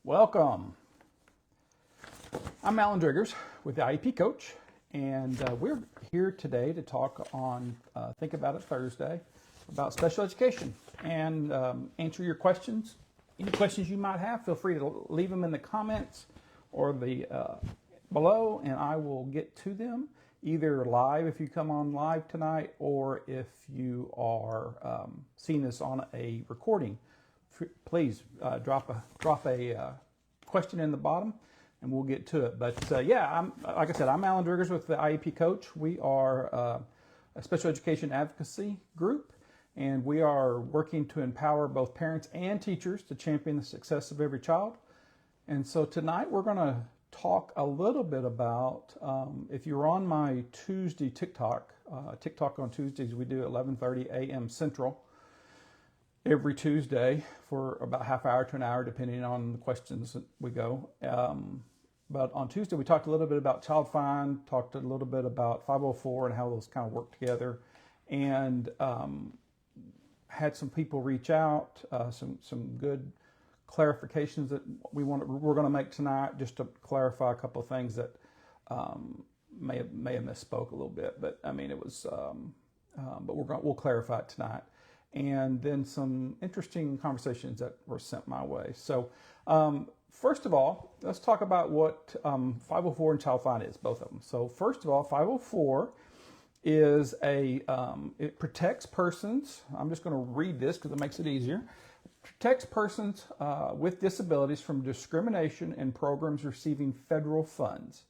Welcome. I'm Driggers with the IEP Coach, and we're here today to talk on Think About It Thursday about special education and answer your questions. Any questions you might have, feel free to leave them in the comments or the below, and I will get to them either live if you come on live tonight, or if you are seeing this on a recording. Please drop a question in the bottom, and we'll get to it. But like I said, I'm Alan Driggers with the IEP Coach. We are a special education advocacy group, and we are working to empower both parents and teachers to champion the success of every child. And so tonight we're going to talk a little bit about, if you're on my Tuesday TikTok on Tuesdays, we do 11:30 a.m. Central every Tuesday for about half hour to an hour, depending on the questions that we go. But on Tuesday, we talked a little bit about Child Find, talked a little bit about 504 and how those kind of work together, and had some people reach out, some good clarifications that we're going to make tonight, just to clarify a couple of things that may have misspoke a little bit. But I mean, it was, but we'll clarify it tonight. And then some interesting conversations that were sent my way. So first of all, let's talk about what 504 and Child Find is, both of them. So first of all, 504 is it protects persons. I'm just going to read this because it makes it easier. Protects persons with disabilities from discrimination in programs receiving federal funds.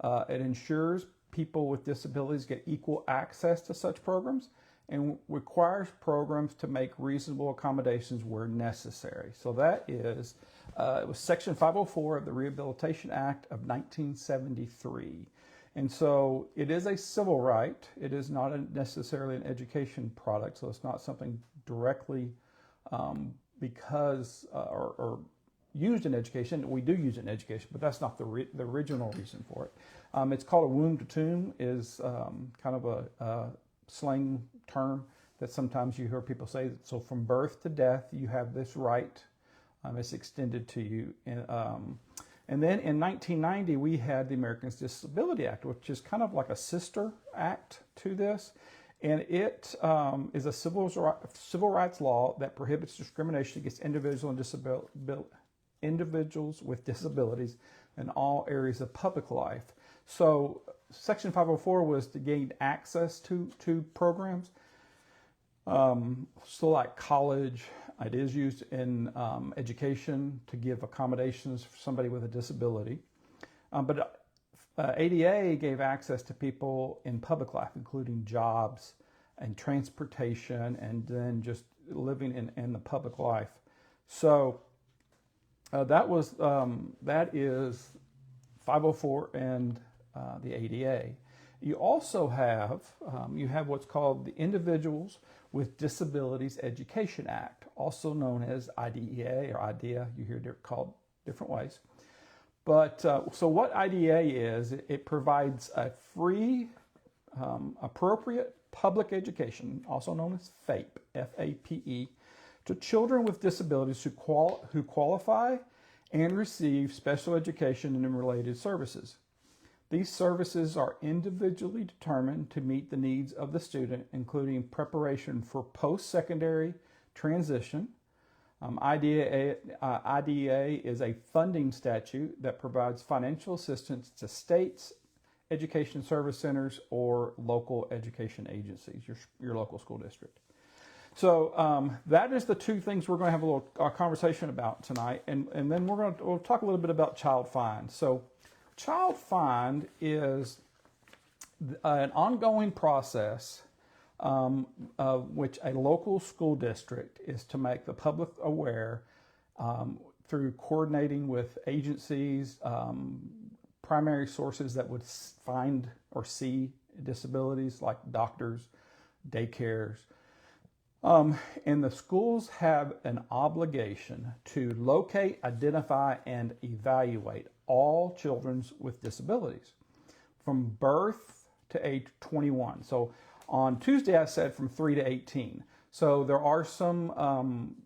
It ensures people with disabilities get equal access to such programs, and requires programs to make reasonable accommodations where necessary. So that is, it was Section 504 of the Rehabilitation Act of 1973. And so it is a civil right. It is not necessarily an education product, so it's not something directly because or used in education. We do use it in education, but that's not the original reason for it. It's called a womb to tomb, is kind of a slang term that sometimes you hear people say. So from birth to death, you have this right. It's extended to you. And then in 1990, we had the Americans with Disability Act, which is kind of like a sister act to this. And it is a civil rights law that prohibits discrimination against individuals with disabilities in all areas of public life. So Section 504 was to gain access to programs. So like college, it is used in education to give accommodations for somebody with a disability. But ADA gave access to people in public life, including jobs and transportation, and then just living in the public life. So that is 504 and the ADA. You also have what's called the Individuals with Disabilities Education Act, also known as IDEA or IDEA. You hear it called different ways. But so what IDEA is, it provides a free, appropriate public education, also known as FAPE, F-A-P-E, to children with disabilities who qualify and receive special education and related services. These services are individually determined to meet the needs of the student, including preparation for post-secondary transition. IDEA is a funding statute that provides financial assistance to states, education service centers, or local education agencies, your local school district. So that is the two things we're going to have a conversation about tonight, and then we'll talk a little bit about Child Find. So Child Find is an ongoing process which a local school district is to make the public aware through coordinating with agencies, primary sources that would find or see disabilities like doctors, daycares. And the schools have an obligation to locate, identify, and evaluate all children with disabilities from birth to age 21. So on Tuesday, I said from 3 to 18. So there are some,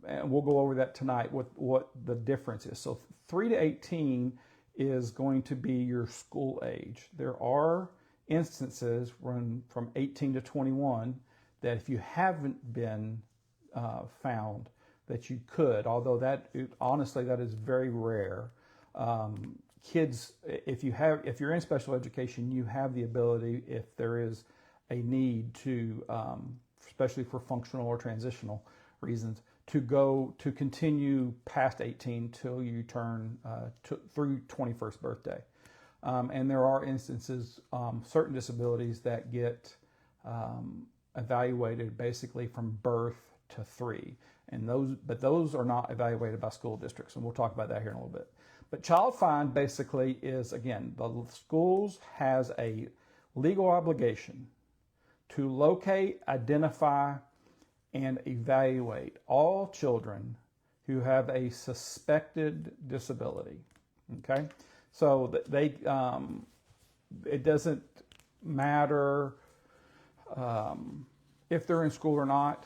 and we'll go over that tonight, what the difference is. So 3 to 18 is going to be your school age. There are instances from 18 to 21 that if you haven't been found that you could, although honestly that is very rare. Kids, if you're in special education, you have the ability, if there is a need to, especially for functional or transitional reasons, to continue past 18 till you turn through 21st birthday. And there are instances, certain disabilities that get evaluated basically from birth to 3, and those are not evaluated by school districts, and we'll talk about that here in a little bit. But Child Find basically is, again, the schools has a legal obligation to locate, identify, and evaluate all children who have a suspected disability. Okay, so it doesn't matter if they're in school or not.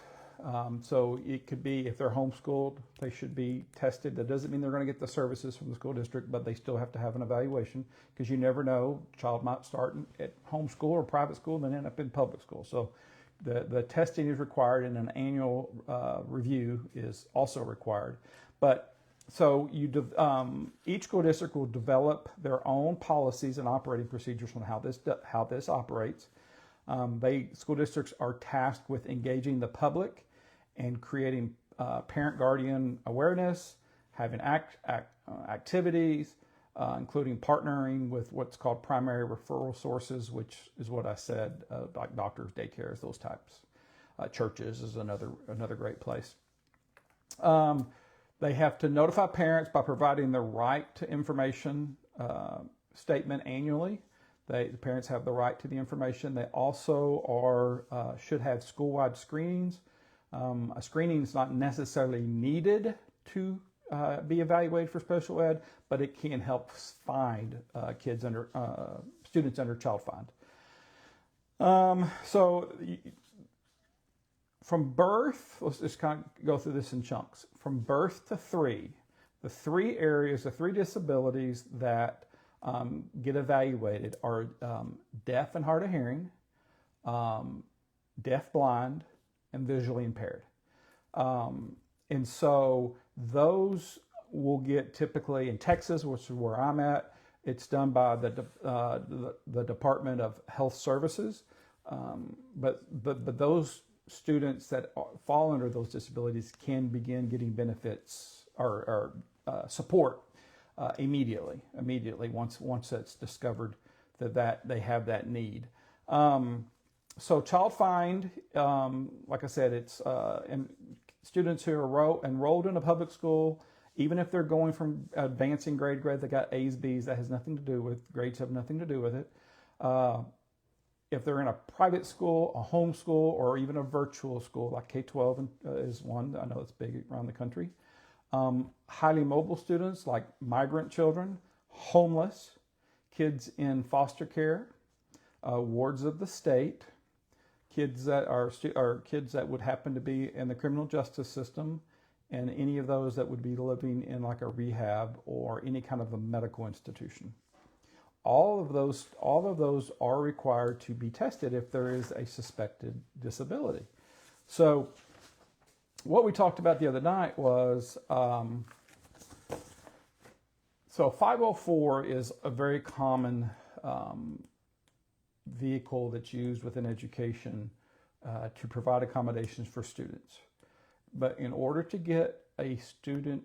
So it could be if they're homeschooled, they should be tested. That doesn't mean they're going to get the services from the school district, but they still have to have an evaluation, because you never know. Child might start at homeschool or private school and then end up in public school. So the testing is required, and an annual review is also required. But so each school district will develop their own policies and operating procedures on how this operates. School districts are tasked with engaging the public and creating parent-guardian awareness, having activities, including partnering with what's called primary referral sources, which is what I said, like doctors, daycares, those types. Churches is another great place. They have to notify parents by providing the right to information statement annually. The parents have the right to the information. They also should have school-wide screenings. A screening is not necessarily needed to be evaluated for special ed, but it can help find students under Child Find. So from birth, let's just kind of go through this in chunks. From birth to 3, the 3 areas, the 3 disabilities that get evaluated are deaf and hard of hearing, deaf, blind, and visually impaired. And so those will get, typically in Texas, which is where I'm at, it's done by the Department of Health Services. But those students that fall under those disabilities can begin getting benefits or support immediately once it's discovered that they have that need. So Child Find, like I said, it's and students who are enrolled in a public school, even if they're going from advancing grade, they got A's, B's, that has nothing to do with, grades have nothing to do with it. If they're in a private school, a homeschool, or even a virtual school, like K-12 is one, I know it's big around the country. Highly mobile students like migrant children, homeless, kids in foster care, wards of the state, kids that are kids that would happen to be in the criminal justice system, and any of those that would be living in like a rehab or any kind of a medical institution. All of those are required to be tested if there is a suspected disability. So what we talked about the other night was, so 504 is a very common vehicle that's used within education to provide accommodations for students. But in order to get a student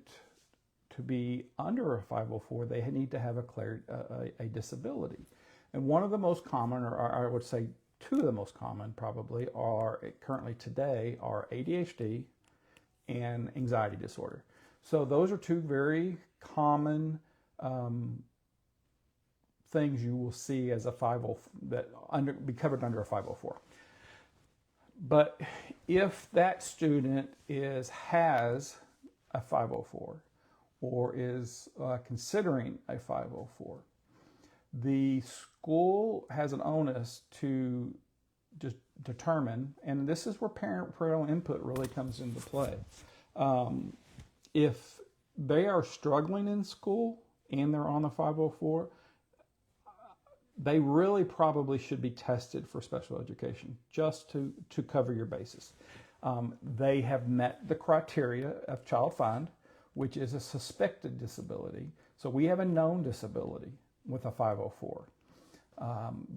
to be under a 504, they need to have a disability. And one of the most common, or I would say 2 of the most common probably, are currently today are ADHD and anxiety disorder. So those are 2 very common things you will see as a 504 that be covered under a 504. But if that student has a 504 or is considering a 504, the school has an onus to just determine, and this is where parental input really comes into play. If they are struggling in school and they're on the 504, they really probably should be tested for special education just to cover your bases. They have met the criteria of Child Find, which is a suspected disability. So we have a known disability with a 504.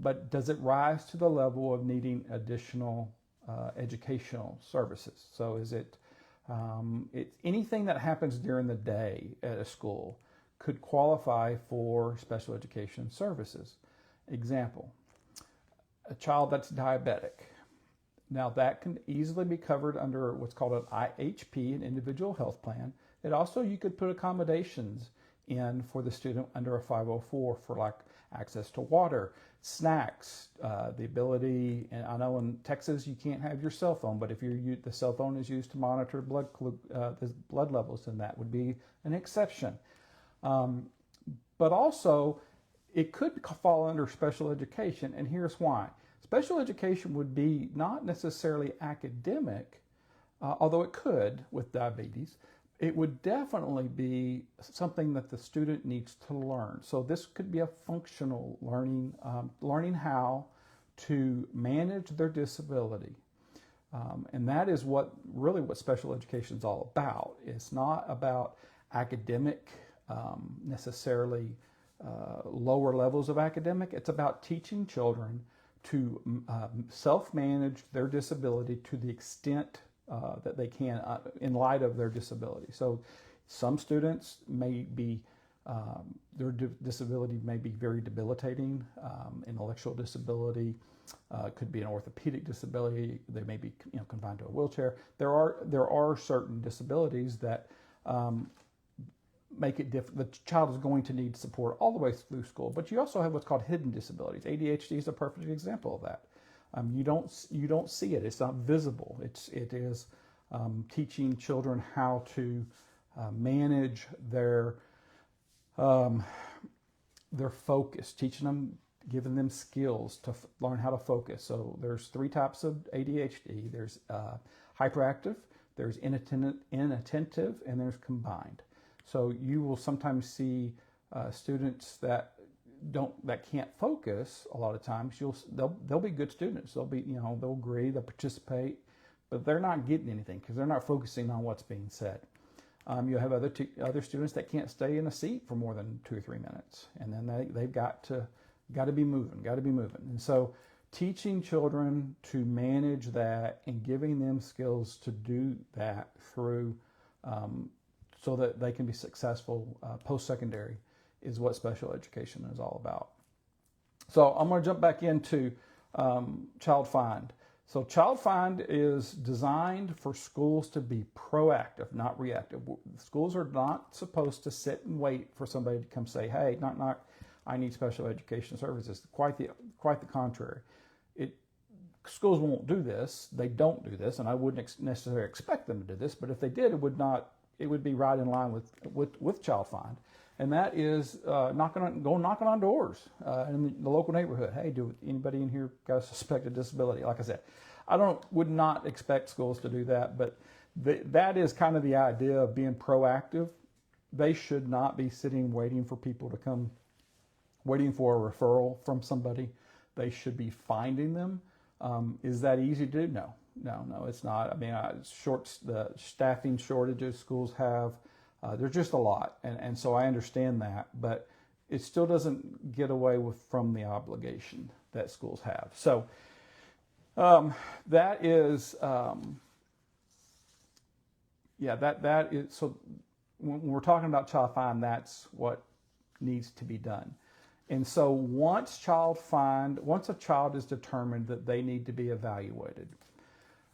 But does it rise to the level of needing additional educational services? So is it anything that happens during the day at a school could qualify for special education services? Example, a child that's diabetic. Now that can easily be covered under what's called an IHP, an individual health plan. It also, you could put accommodations in for the student under a 504 for like access to water, snacks, the ability, and I know in Texas you can't have your cell phone, but if the cell phone is used to monitor the blood levels, then that would be an exception. But also, it could fall under special education, and here's why. Special education would be not necessarily academic, although it could with diabetes. It would definitely be something that the student needs to learn. So this could be a functional learning, learning how to manage their disability. And that is what special education is all about. It's not about academic, necessarily lower levels of academic. It's about teaching children to self-manage their disability to the extent that they can in light of their disability. So some students may be, their disability may be very debilitating. Intellectual disability could be an orthopedic disability. They may be confined to a wheelchair. There are certain disabilities that make it different. The child is going to need support all the way through school. But you also have what's called hidden disabilities. ADHD is a perfect example of that. You don't see it. It's not visible. It is teaching children how to manage their focus, giving them skills to learn how to focus. So there's 3 types of ADHD. There's hyperactive, there's inattentive, and there's combined. So you will sometimes see students that can't focus. A lot of times they'll be good students. They'll agree, they'll participate, but they're not getting anything because they're not focusing on what's being said. You'll have other students that can't stay in a seat for more than 2 or 3 minutes, and then they've got to be moving. And so teaching children to manage that and giving them skills to do that through so that they can be successful post-secondary is what special education is all about. So I'm going to jump back into Child Find. So Child Find is designed for schools to be proactive, not reactive. Schools are not supposed to sit and wait for somebody to come say, hey, knock, knock, I need special education services. Quite the contrary. Schools won't do this. They don't do this, and I wouldn't necessarily expect them to do this, but if they did, it would be right in line with Child Find. And that is knocking on doors in the local neighborhood. Hey, anybody in here got a suspected disability? Like I said, would not expect schools to do that, but that is kind of the idea of being proactive. They should not be sitting waiting for people to come, waiting for a referral from somebody. They should be finding them. Is that easy to do? No, it's not. I mean, the staffing shortages schools have, there's just a lot. And so I understand that, but it still doesn't get away from the obligation that schools have. So that is, that is, so when we're talking about Child Find, that's what needs to be done. And so once a child is determined that they need to be evaluated,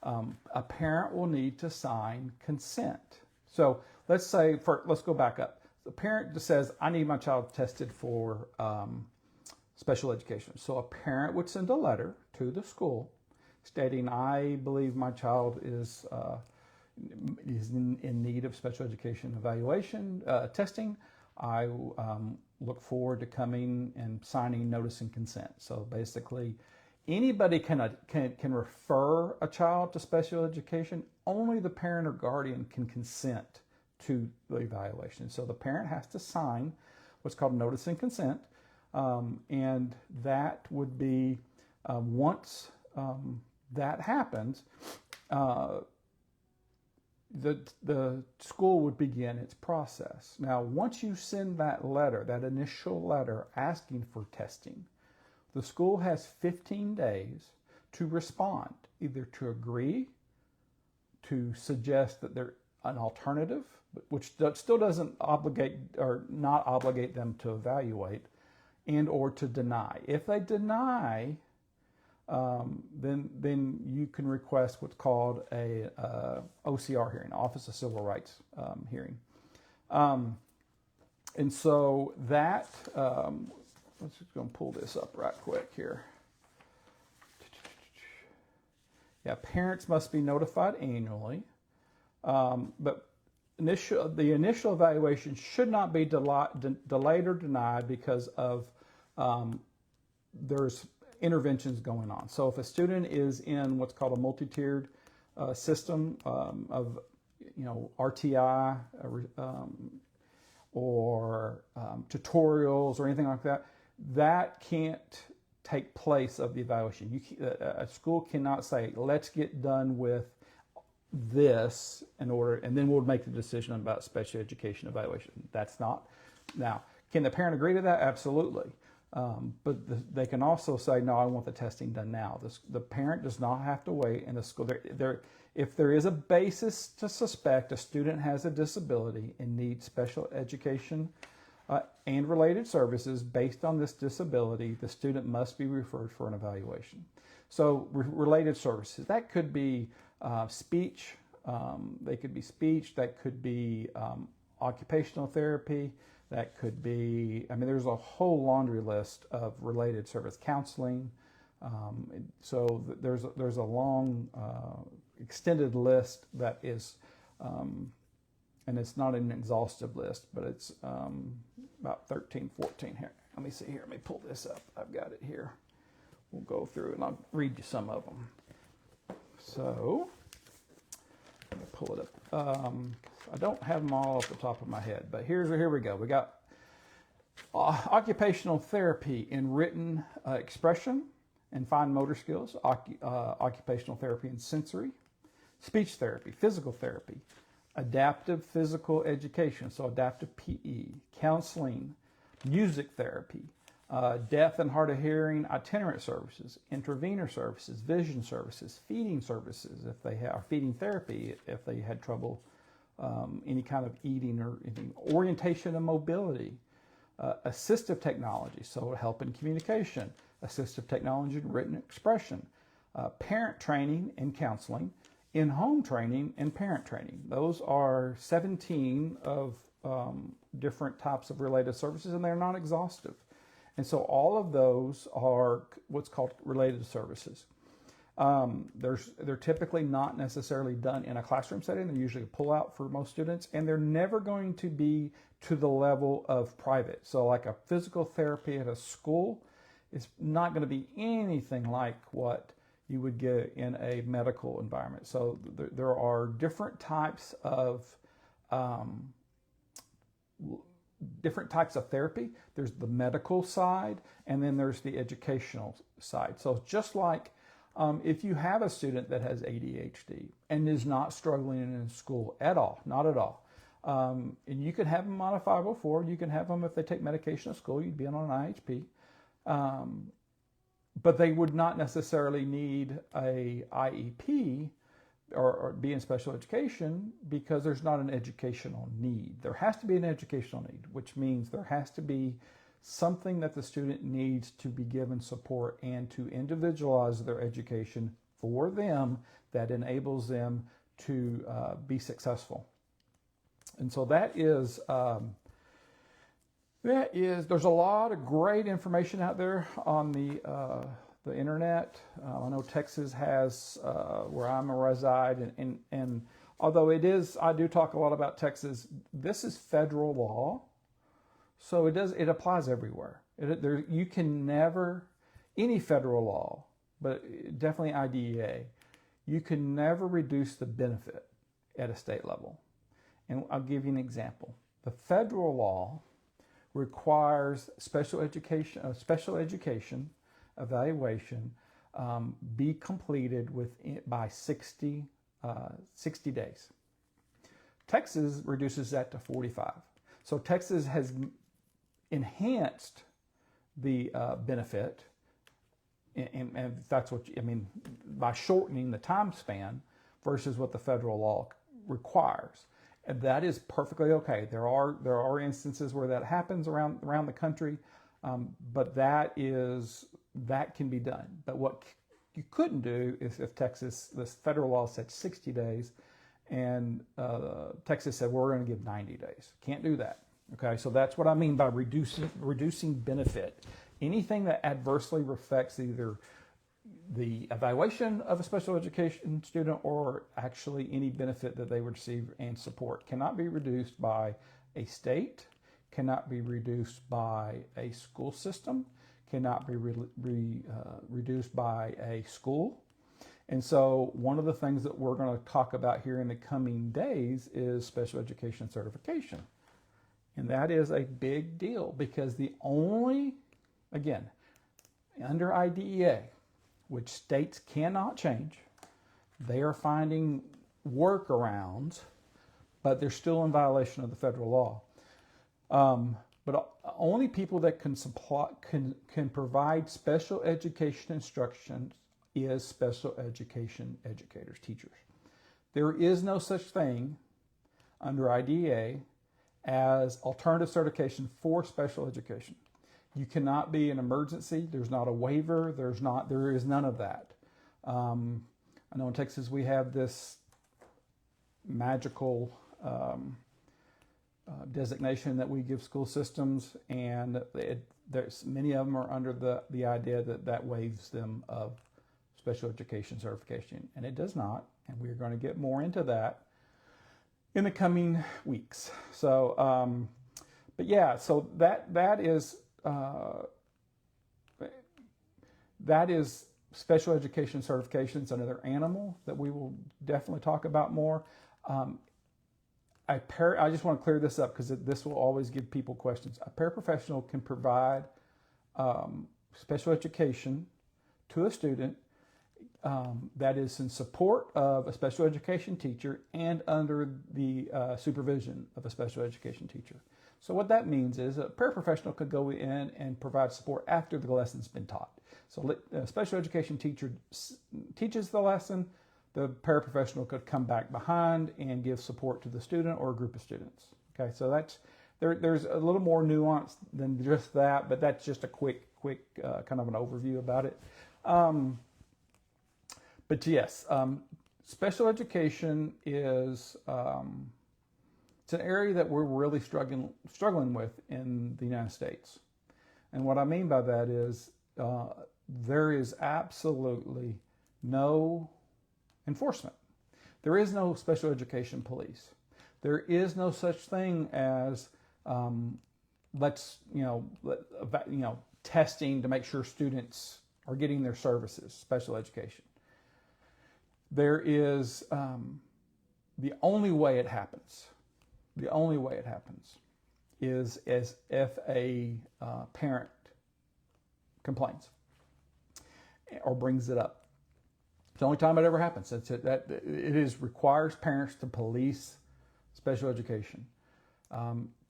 a parent will need to sign consent. So let's go back up. The parent just says, I need my child tested for special education. So a parent would send a letter to the school stating, I believe my child is in need of special education evaluation, testing. I look forward to coming and signing notice and consent. So basically, Anybody can refer a child to special education. Only the parent or guardian can consent to the evaluation. So the parent has to sign what's called notice and consent, and that would be once that happens, the school would begin its process. Now, once you send that letter, that initial letter asking for testing, the school has 15 days to respond, either to agree, to suggest that they're an alternative, which still doesn't obligate or not obligate them to evaluate, and or to deny. If they deny, then you can request what's called a OCR hearing, Office of Civil Rights hearing. And so that, let's just go and pull this up right quick here. Yeah, parents must be notified annually, but the initial evaluation should not be delayed or denied because of there's interventions going on. So if a student is in what's called a multi-tiered system of RTI or tutorials or anything like that, that can't take place of the evaluation. A school cannot say, let's get done with this in order, and then we'll make the decision about special education evaluation. That's not. Now, can the parent agree to that? Absolutely. But they can also say, no, I want the testing done now. The parent does not have to wait, and the school, if there is a basis to suspect a student has a disability and needs special education and related services based on this disability, the student must be referred for an evaluation. So related services, that could be speech, they could be speech, that could be occupational therapy, that could be, there's a whole laundry list of related service, counseling. So there's a long, extended list that is, and it's not an exhaustive list, but it's about 13, 14 here. Let me see here. Let me pull this up. I've got it here. We'll go through and I'll read you some of them. So, let me pull it up. I don't have them all off the top of my head, but here we go. We got occupational therapy in written expression and fine motor skills, occupational therapy in sensory, speech therapy, physical therapy, adaptive physical education, so adaptive PE, counseling, music therapy, deaf and hard of hearing itinerant services, intervenor services, vision services, feeding services, if they have feeding therapy, if they had trouble, any kind of eating or anything, orientation and mobility, assistive technology, so help in communication, assistive technology in written expression, parent training and counseling, in-home training and parent training. Those are 17 of different types of related services, and they're not exhaustive. And so all of those are what's called related services. They're typically not necessarily done in a classroom setting. They're usually a pull-out for most students, and they're never going to be to the level of private. So like a physical therapy at a school is not going to be anything like what you would get in a medical environment. So there are different types of therapy. There's the medical side, and then there's the educational side. So just like if you have a student that has ADHD and is not struggling in school at all, not at all, and you can have them on a 504, you can have them if they take medication at school, you'd be on an IHP, but they would not necessarily need a IEP or be in special education because there's not an educational need. There has to be an educational need, which means there has to be something that the student needs to be given support and to individualize their education for them that enables them to be successful. And so there's a lot of great information out there on the internet. I know Texas has where I'm a reside, and although I do talk a lot about Texas, this is federal law, so it applies everywhere. You can never, any federal law but definitely IDEA, you can never reduce the benefit at a state level. And I'll give you an example. The federal law requires special education evaluation be completed by 60 days. Texas reduces that to 45. So Texas has enhanced the benefit, and that's what I mean, by shortening the time span versus what the federal law requires. And that is perfectly okay. There are instances where that happens around the country, but that can be done. But what you couldn't do is if Texas, this federal law said 60 days, and Texas said, well, we're going to give 90 days. Can't do that. Okay, so that's what I mean by reducing benefit. Anything that adversely affects either the evaluation of a special education student or actually any benefit that they would receive and support cannot be reduced by a state, cannot be reduced by a school system, cannot be reduced by a school. And so one of the things that we're going to talk about here in the coming days is special education certification. And that is a big deal because again, under IDEA, which states cannot change, they are finding workarounds, but they're still in violation of the federal law. But only people that can provide special education instruction is special education educators, teachers. There is no such thing under IDEA as alternative certification for special education. You cannot be an emergency. There's not a waiver. There is none of that. I know in Texas we have this magical designation that we give school systems, and there's many of them are under the idea that waives them of special education certification, and it does not. And we're going to get more into that in the coming weeks. So, but yeah, so that is special education certifications, another animal that we will definitely talk about more. I just want to clear this up because this will always give people questions. A paraprofessional can provide special education to a student that is in support of a special education teacher and under the supervision of a special education teacher. So what that means is a paraprofessional could go in and provide support after the lesson's been taught. So a special education teacher teaches the lesson, the paraprofessional could come back behind and give support to the student or a group of students. Okay, so there's a little more nuance than just that, but that's just a quick kind of an overview about it. But yes, special education is it's an area that we're really struggling with in the United States. And what I mean by that is there is absolutely no enforcement. There is no special education police. There is no such thing as testing to make sure students are getting their services, special education. There is the only way it happens. The only way it happens is as if a parent complains or brings it up. It's the only time it ever happens. It requires parents to police special education.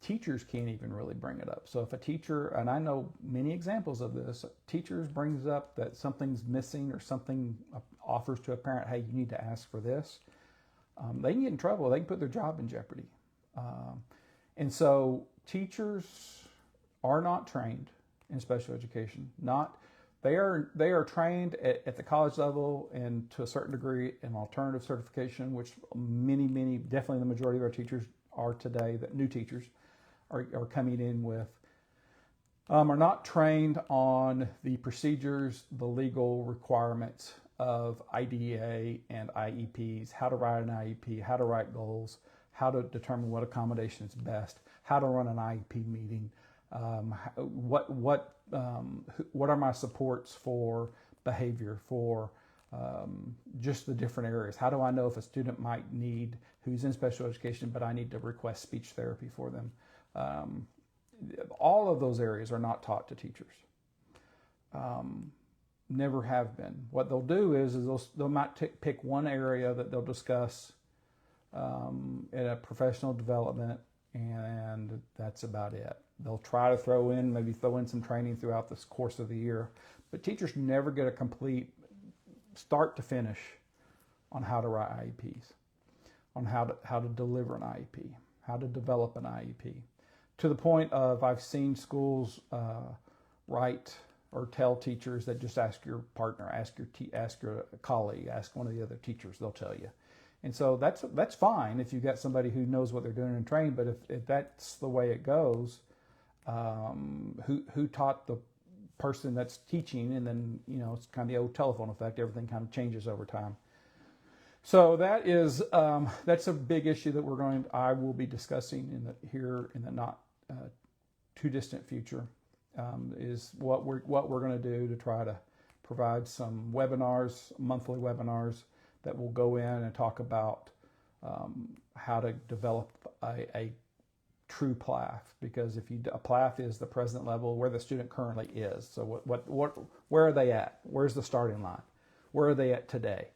Teachers can't even really bring it up. So if a teacher, and I know many examples of this, teachers brings up that something's missing or something offers to a parent, hey, you need to ask for this, they can get in trouble. They can put their job in jeopardy. And so teachers are not trained in special education. They are trained at the college level and to a certain degree in alternative certification, which many, definitely the majority of our teachers are today, that new teachers are coming in with, are not trained on the procedures, the legal requirements of IDEA and IEPs, how to write an IEP, how to write goals, how to determine what accommodation is best, how to run an IEP meeting, what are my supports for behavior for just the different areas. How do I know if a student might need, who's in special education, but I need to request speech therapy for them? All of those areas are not taught to teachers. Never have been. What they'll do is they'll might pick one area that they'll discuss in a professional development, and that's about it. They'll try to maybe throw in some training throughout this course of the year, but teachers never get a complete start to finish on how to write IEPs, on how to deliver an IEP, how to develop an IEP. To the point of I've seen schools write or tell teachers that just ask your partner, ask your colleague, ask one of the other teachers, they'll tell you. And so that's fine if you've got somebody who knows what they're doing and trained, but if that's the way it goes, who taught the person that's teaching? And then, it's kind of the old telephone effect. Everything kind of changes over time. So that's a big issue that I will be discussing here in the not too distant future, is what we're going to do to try to provide some webinars, monthly webinars, that will go in and talk about how to develop a true PLAF, because a PLAF is the present level where the student currently is. So where are they at? Where's the starting line? Where are they at today?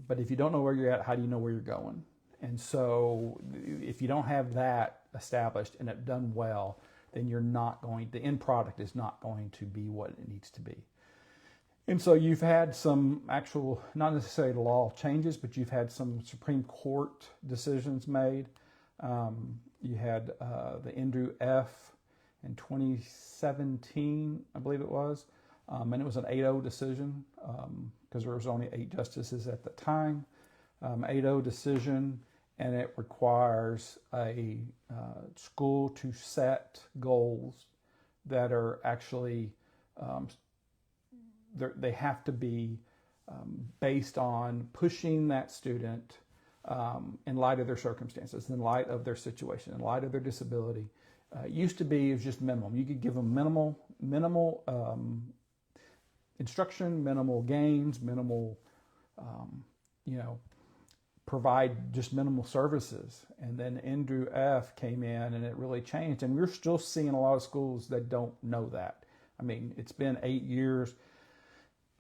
But if you don't know where you're at, how do you know where you're going? And so if you don't have that established and it done well, then the end product is not going to be what it needs to be. And so you've had some actual, not necessarily law changes, but you've had some Supreme Court decisions made. You had the Endrew F in 2017, I believe it was, and it was an 8-0 decision, because there was only 8 justices at the time. 8-0 decision, and it requires a school to set goals that are actually, they have to be based on pushing that student in light of their circumstances, in light of their situation, in light of their disability. It used to be, it was just minimum. You could give them minimal instruction, minimal gains, minimal, provide just minimal services. And then Endrew F came in and it really changed. And we're still seeing a lot of schools that don't know that. I mean, it's been 8 years.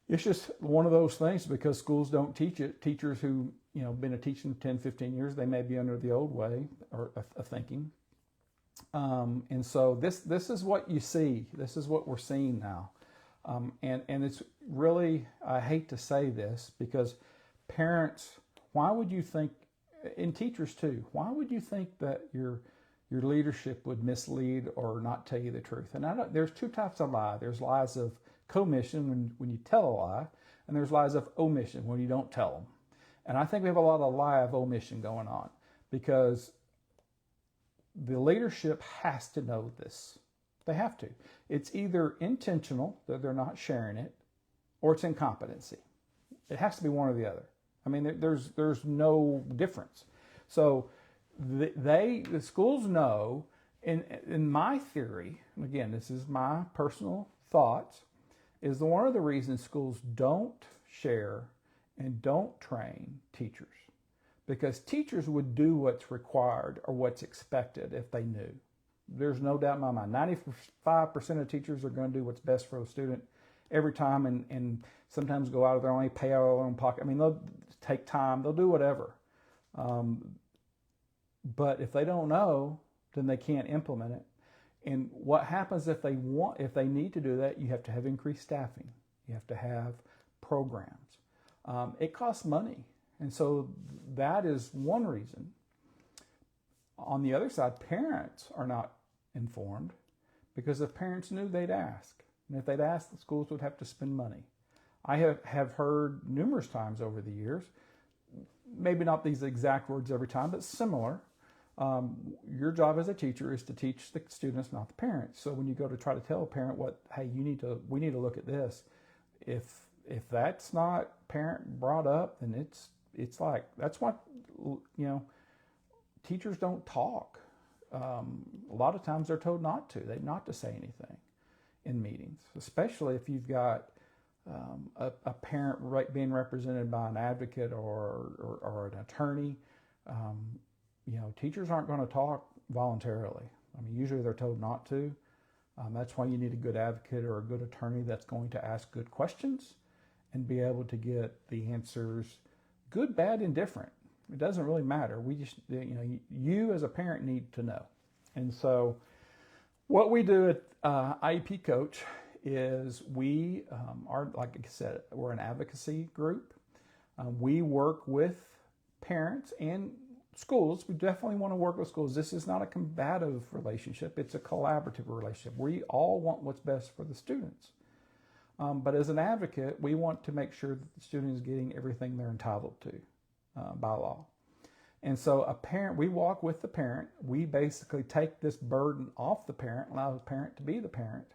It's just one of those things because schools don't teach it. Teachers who, been teaching 10, 15 years, they may be under the old way of thinking. And so this is what you see. This is what we're seeing now. And it's really, I hate to say this, because parents, why would you think, and teachers too, why would you think that your leadership would mislead or not tell you the truth? And there's 2 types of lie. There's lies of commission when you tell a lie, and there's lies of omission when you don't tell them. And I think we have a lot of lie of omission going on, because the leadership has to know this. They have to. It's either intentional that they're not sharing it, or it's incompetency. It has to be one or the other. I mean, there's no difference. So the schools know, in my theory, and again, this is my personal thoughts, is one of the reasons schools don't share and don't train teachers, because teachers would do what's required or what's expected if they knew. There's no doubt in my mind. 95% of teachers are going to do what's best for a student every time, and sometimes go out of their own way, pay out of their own pocket. I mean, they'll take time, they'll do whatever. But if they don't know, then they can't implement it. And what happens if they need to do that? You have to have increased staffing. You have to have programs. It costs money. And so that is one reason. On the other side, parents are not informed, because if parents knew, they'd ask. And if they'd ask, the schools would have to spend money. I have heard numerous times over the years, maybe not these exact words every time, but similar. Your job as a teacher is to teach the students, not the parents. So when you go to try to tell a parent we need to look at this. If that's not parent brought up, then it's like, that's what, teachers don't talk. A lot of times they're told not to say anything in meetings, especially if you've got a parent being represented by an advocate or an attorney. Teachers aren't going to talk voluntarily. I mean, usually they're told not to. That's why you need a good advocate or a good attorney that's going to ask good questions and be able to get the answers, good, bad, indifferent. It doesn't really matter. We just, you as a parent need to know. And so what we do at IEP Coach is we are, like I said, we're an advocacy group. We work with parents and schools. We definitely want to work with schools. This is not a combative relationship. It's a collaborative relationship. We all want what's best for the students. But as an advocate, we want to make sure that the student is getting everything they're entitled to by law. And so we walk with the parent. We basically take this burden off the parent, allow the parent to be the parent.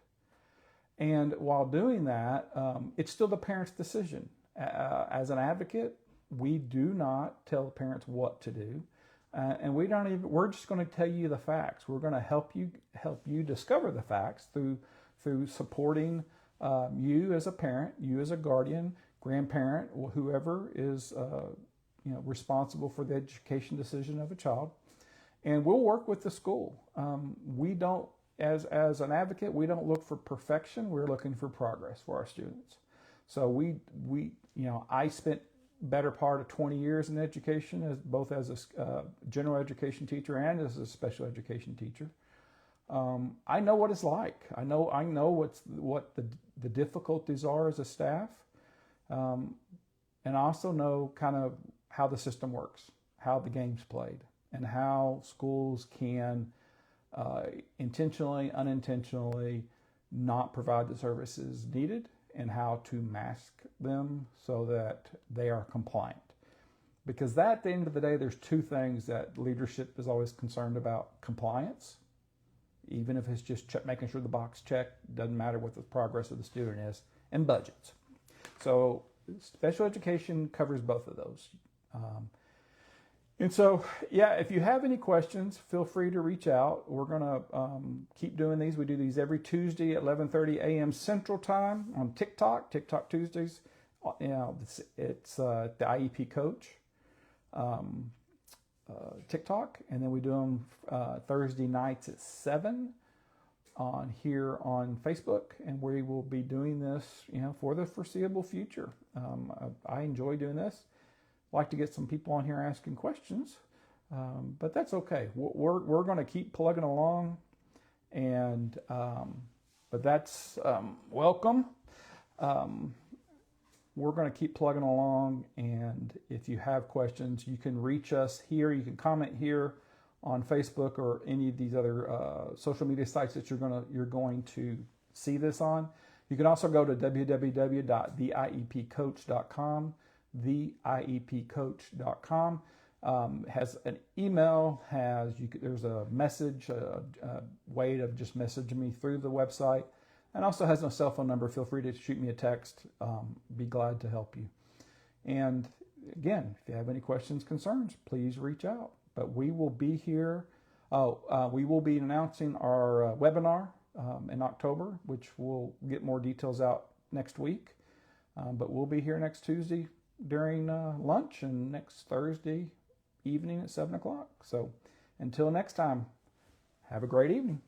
And while doing that, it's still the parent's decision. As an advocate, we do not tell the parents what to do. And we're just going to tell you the facts. We're going to help you discover the facts through supporting you as a parent, you as a guardian, grandparent, whoever is responsible for the education decision of a child. And we'll work with the school. We don't, as an advocate, we don't look for perfection. We're looking for progress for our students. So I spent better part of 20 years in education, both as a general education teacher and as a special education teacher. I know what it's like. I know what the difficulties are as a staff, and I also know kind of how the system works, how the game's played, and how schools can intentionally, unintentionally not provide the services needed, and how to mask them so that they are compliant. Because at the end of the day, there's two things that leadership is always concerned about: compliance, even if it's just making sure the box checked, doesn't matter what the progress of the student is, and budgets. So special education covers both of those. And so, if you have any questions, feel free to reach out. We're going to keep doing these. We do these every Tuesday at 11:30 a.m. Central Time on TikTok Tuesdays. It's the IEP Coach TikTok. And then we do them Thursday nights at 7 here on Facebook. And we will be doing this, for the foreseeable future. I enjoy doing this. Like to get some people on here asking questions, but that's okay. We're going to keep plugging along, and but that's welcome. We're going to keep plugging along, and if you have questions, you can reach us here. You can comment here on Facebook or any of these other social media sites that you're going to see this on. You can also go to www.theiepcoach.com. theiepcoach.com has an email, there's a message, a way to just message me through the website, and also has a cell phone number. Feel free to shoot me a text. Be glad to help you. And again, if you have any questions, concerns, please reach out. But we will be here. We will be announcing our webinar in October, which we'll get more details out next week. But we'll be here next Tuesday during lunch, and next Thursday evening at 7 o'clock. So until next time, have a great evening.